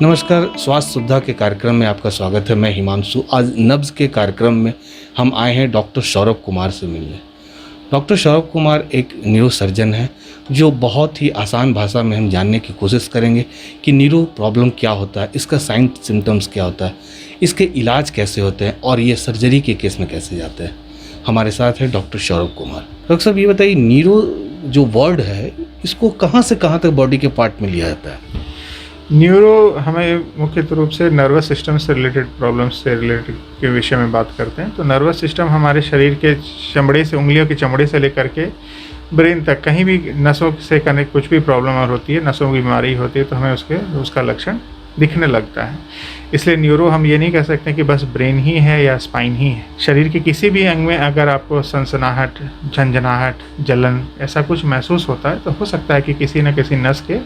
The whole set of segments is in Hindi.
नमस्कार, स्वास्थ्य सुविधा के कार्यक्रम में आपका स्वागत है। मैं हिमांशु। आज नब्ज के कार्यक्रम में हम आए हैं डॉक्टर सौरभ कुमार से मिलने। डॉक्टर सौरभ कुमार एक न्यूरो सर्जन है जो बहुत ही आसान भाषा में हम जानने की कोशिश करेंगे कि न्यूरो प्रॉब्लम क्या होता है, इसका साइन सिम्टम्स क्या होता है, इसके इलाज कैसे होते हैं और ये सर्जरी के केस में कैसे जाते हैं। हमारे साथ है डॉक्टर सौरभ कुमार। डॉक्टर साहब, ये बताइए, न्यूरो जो वर्ड है इसको कहाँ से कहाँ तक बॉडी के पार्ट में लिया जाता है? न्यूरो हमें मुख्य रूप से नर्वस सिस्टम से रिलेटेड प्रॉब्लम्स से रिलेटेड के विषय में बात करते हैं। तो नर्वस सिस्टम हमारे शरीर के चमड़े से, उंगलियों के चमड़े से लेकर के ब्रेन तक कहीं भी नसों से कनेक्ट कुछ भी प्रॉब्लम और होती है, नसों की बीमारी होती है, तो हमें उसका लक्षण दिखने लगता है। इसलिए न्यूरो हम ये नहीं कह सकते कि बस ब्रेन ही है या स्पाइन ही है। शरीर के किसी भी अंग में अगर आपको सनसनाहट, झंझनाहट, जलन ऐसा कुछ महसूस होता है तो हो सकता है कि किसी न किसी नस के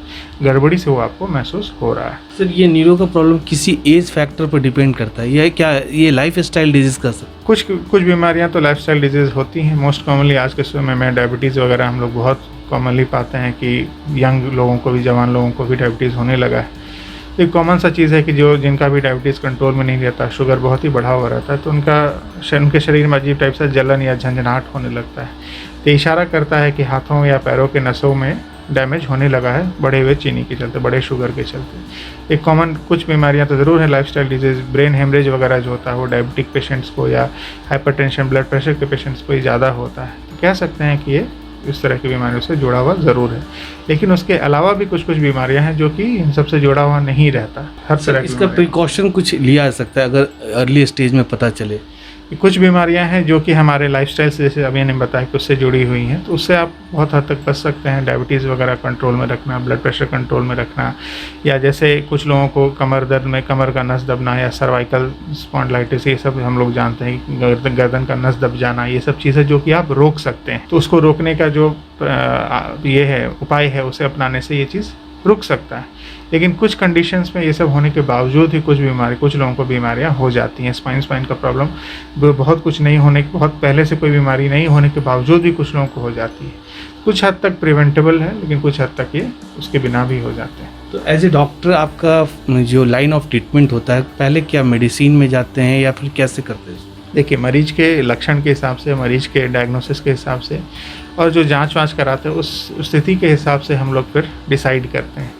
गड़बड़ी से वो आपको महसूस हो रहा है। सर, ये न्यूरो का प्रॉब्लम किसी एज फैक्टर पर डिपेंड करता है या क्या ये लाइफ स्टाइल डिजीज़ का सर? कुछ बीमारियां तो लाइफस्टाइल डिजीज़ होती हैं। मोस्ट कॉमनली आज के समय में डायबिटीज़ वगैरह हम लोग बहुत कॉमनली पाते हैं कि यंग लोगों को भी, जवान लोगों को भी डायबिटीज़ होने लगा है। एक कॉमन सा चीज़ है कि जिनका भी डायबिटीज़ कंट्रोल में नहीं रहता, शुगर बहुत ही बढ़ा हुआ रहता है, तो उनके शरीर में अजीब टाइप से जलन या झंझनाहट होने लगता है। तो इशारा करता है कि हाथों या पैरों के नसों में डैमेज होने लगा है, बढ़े हुए चीनी के चलते, बड़े शुगर के चलते। एक कॉमन कुछ बीमारियां तो ज़रूर है लाइफस्टाइल डिजीज़। ब्रेन हेमरेज वगैरह जो होता है वो डायबिटिक पेशेंट्स को या हाइपरटेंशन, ब्लड प्रेशर के पेशेंट्स को ही ज़्यादा होता है। तो कह सकते हैं कि ये इस तरह की बीमारियों से जुड़ा हुआ ज़रूर है। लेकिन उसके अलावा भी कुछ बीमारियां हैं जो कि इन सबसे जुड़ा हुआ नहीं रहता। हर तरह की इसका प्रिकॉशन कुछ लिया जा सकता है अगर अर्ली स्टेज में पता चले? कुछ बीमारियां हैं जो कि हमारे लाइफस्टाइल से, जैसे अभी मैंने बताया कि उससे जुड़ी हुई हैं, तो उससे आप बहुत हद तक बच सकते हैं। डायबिटीज़ वगैरह कंट्रोल में रखना, ब्लड प्रेशर कंट्रोल में रखना, या जैसे कुछ लोगों को कमर दर्द में कमर का नस दबना या सर्वाइकल स्पॉन्डिलाइटिस, ये सब हम लोग जानते हैं, गर्दन का नस दब जाना, ये सब चीज़ें जो कि आप रोक सकते हैं। तो उसको रोकने का जो ये है उपाय है, उसे अपनाने से ये चीज़ रुक सकता है। लेकिन कुछ कंडीशंस में ये सब होने के बावजूद ही कुछ लोगों को बीमारियां हो जाती हैं। स्पाइन का प्रॉब्लम बहुत कुछ नहीं होने, बहुत पहले से कोई बीमारी नहीं होने के बावजूद भी कुछ लोगों को हो जाती है। कुछ हद तक प्रिवेंटेबल है, लेकिन कुछ हद तक ये उसके बिना भी हो जाते हैं। तो एज ए डॉक्टर आपका जो लाइन ऑफ ट्रीटमेंट होता है, पहले क्या मेडिसिन में जाते हैं या फिर कैसे करते हैं? देखिए, मरीज के लक्षण के हिसाब से, मरीज के डायग्नोसिस के हिसाब से और जो जांच कराते हैं उस स्थिति के हिसाब से हम लोग फिर डिसाइड करते हैं।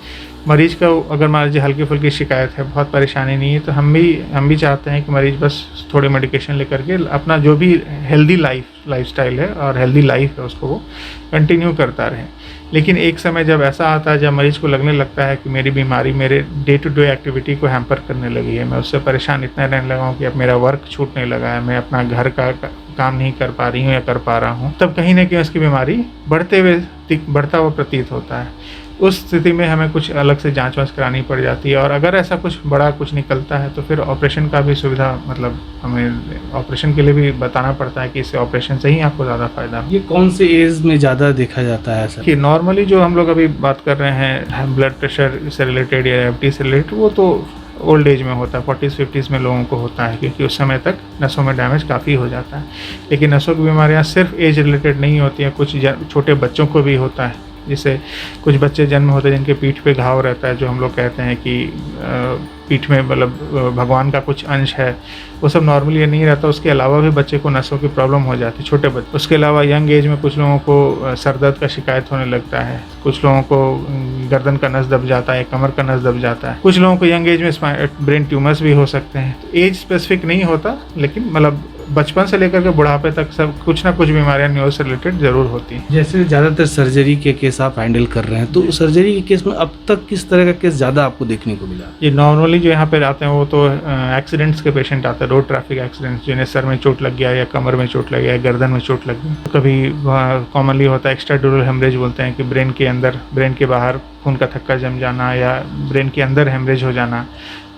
मरीज का अगर मान लीजिए हल्की फुल्की शिकायत है, बहुत परेशानी नहीं है, तो हम भी चाहते हैं कि मरीज बस थोड़े मेडिकेशन लेकर के अपना जो भी हेल्दी लाइफस्टाइल है और हेल्दी लाइफ है उसको वो कंटिन्यू करता रहे। लेकिन एक समय जब ऐसा आता है जब मरीज को लगने लगता है कि मेरी बीमारी मेरे डे टू डे एक्टिविटी को हैम्पर करने लगी है, मैं उससे परेशान इतना रहने लगा हूँ कि अब मेरा वर्क छूटने लगा है, मैं अपना घर का काम नहीं कर पा रही हूँ या कर पा रहा हूँ, तब कहीं ना कहीं उसकी बीमारी बढ़ता हुआ प्रतीत होता है। उस स्थिति में हमें कुछ अलग से जांच करानी पड़ जाती है, और अगर ऐसा कुछ बड़ा निकलता है तो फिर ऑपरेशन का भी सुविधा, मतलब हमें ऑपरेशन के लिए भी बताना पड़ता है कि इससे ऑपरेशन से ही आपको ज़्यादा फायदा। ये कौन से एज में ज़्यादा देखा जाता है सर? कि नॉर्मली जो हम लोग अभी बात कर रहे हैं ब्लड प्रेशर से रिलेटेड या डायबिटीज से रिलेटेड, वो तो ओल्ड एज में होता है, 40s-50s में लोगों को होता है, क्योंकि उस समय तक नसों में डैमेज काफ़ी हो जाता है। लेकिन नसों की बीमारियाँ सिर्फ एज रिलेटेड नहीं होती हैं, कुछ छोटे बच्चों को भी होता है। जिससे कुछ बच्चे जन्म होते हैं जिनके पीठ पे घाव रहता है, जो हम लोग कहते हैं कि पीठ में मतलब भगवान का कुछ अंश है, वो सब नॉर्मली ये नहीं रहता। उसके अलावा भी बच्चे को नसों की प्रॉब्लम हो जाती है, छोटे बच्चे। उसके अलावा यंग एज में कुछ लोगों को सर दर्द का शिकायत होने लगता है, कुछ लोगों को गर्दन का नस दब जाता है, कमर का नस दब जाता है, कुछ लोगों को यंग एज में ब्रेन ट्यूमर्स भी हो सकते हैं। एज स्पेसिफिक नहीं होता, लेकिन मतलब बचपन से लेकर के बुढ़ापे तक सब कुछ ना कुछ बीमारियां न्यूरो से रिलेटेड जरूर होती हैं। जैसे ज़्यादातर सर्जरी के केस आप हैंडल कर रहे हैं, तो सर्जरी के केस में अब तक किस तरह का केस ज़्यादा आपको देखने को मिला? ये नॉर्मली जो यहाँ पे आते हैं वो तो एक्सीडेंट्स के पेशेंट आते हैं, रोड ट्रैफिक एक्सीडेंट्स, जिन्हें सर में चोट लग गया या कमर में चोट लग गया या गर्दन में चोट लग गई। कभी कॉमनली होता है एक्स्ट्राड्यूरल हेमरेज बोलते हैं, कि ब्रेन के बाहर खून का थक्का जम जाना या ब्रेन के अंदर हेमरेज हो जाना,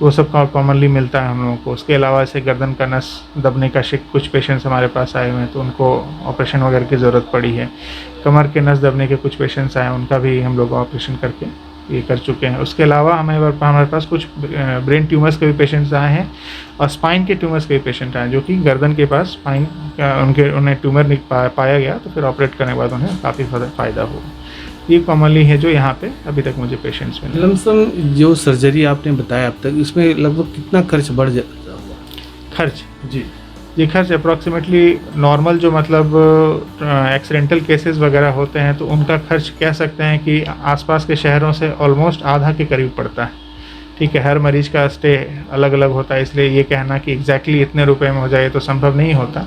वो सब कॉमनली मिलता है हम लोगों को। उसके अलावा ऐसे गर्दन का नस दबने का कुछ पेशेंट्स हमारे पास आए हुए हैं, तो उनको ऑपरेशन वगैरह की ज़रूरत पड़ी है। कमर के नस दबने के कुछ पेशेंट्स आए, उनका भी हम लोग ऑपरेशन करके ये कर चुके हैं। उसके अलावा हमारे पास कुछ ब्रेन ट्यूमर्स के भी पेशेंट्स आए हैं और स्पाइन के ट्यूमर्स के भी पेशेंट आए, जो कि गर्दन के पास स्पाइन का उन्हें ट्यूमर पाया गया, तो फिर ऑपरेट करने के बाद उन्हें काफ़ी फ़ायदा हुआ। ये कॉमनली है जो यहाँ पे अभी तक मुझे पेशेंट्स मिले। लमसम जो सर्जरी आपने बताया अब तक, इसमें लगभग कितना खर्च बढ़ जाता होगा? खर्च जी ये खर्च अप्रॉक्सीमेटली नॉर्मल जो मतलब एक्सीडेंटल केसेस वगैरह होते हैं तो उनका खर्च कह सकते हैं कि आसपास के शहरों से ऑलमोस्ट आधा के करीब पड़ता है। ठीक है, हर मरीज का स्टे अलग अलग होता है, इसलिए ये कहना कि एग्जैक्टली इतने रुपए में हो जाए तो संभव नहीं होता।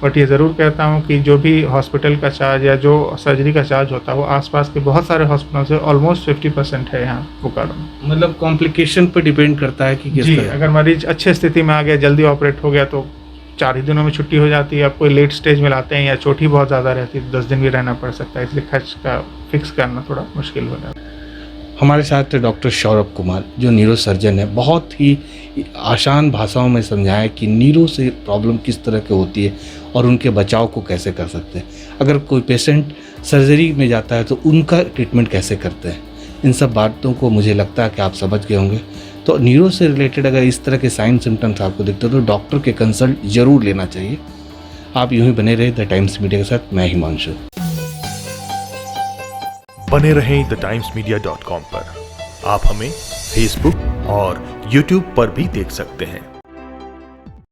बट ये ज़रूर कहता हूँ कि जो भी हॉस्पिटल का चार्ज या जो सर्जरी का चार्ज होता है वो आसपास के बहुत सारे हॉस्पिटलों से ऑलमोस्ट 50% है यहाँ बोकारो में। मतलब कॉम्प्लिकेशन पर डिपेंड करता है कि किस जी, तरह। अगर मरीज अच्छे स्थिति में आ गया, जल्दी ऑपरेट हो गया तो 4 ही दिनों में छुट्टी हो जाती है। अब कोई लेट स्टेज में लाते हैं या चोट ही बहुत ज़्यादा रहती है तो 10 दिन भी रहना पड़ सकता है, इसलिए खर्च का फिक्स करना थोड़ा मुश्किल हो जाता है। हमारे साथ डॉक्टर सौरभ कुमार जो न्यूरो सर्जन है, बहुत ही आसान भाषाओं में समझाया कि न्यूरो से प्रॉब्लम किस तरह की होती है और उनके बचाव को कैसे कर सकते हैं। अगर कोई पेशेंट सर्जरी में जाता है तो उनका ट्रीटमेंट कैसे करते हैं, इन सब बातों को मुझे लगता है कि आप समझ गए होंगे। तो न्यूरो से रिलेटेड अगर इस तरह के साइन सिम्टम्स आपको दिखते हो तो डॉक्टर के कंसल्ट जरूर लेना चाहिए। आप यूं ही बने रहे द टाइम्स मीडिया के साथ। मैं हिमांशु। बने रहें thetimes.media.com पर। आप हमें फेसबुक और यूट्यूब पर भी देख सकते हैं।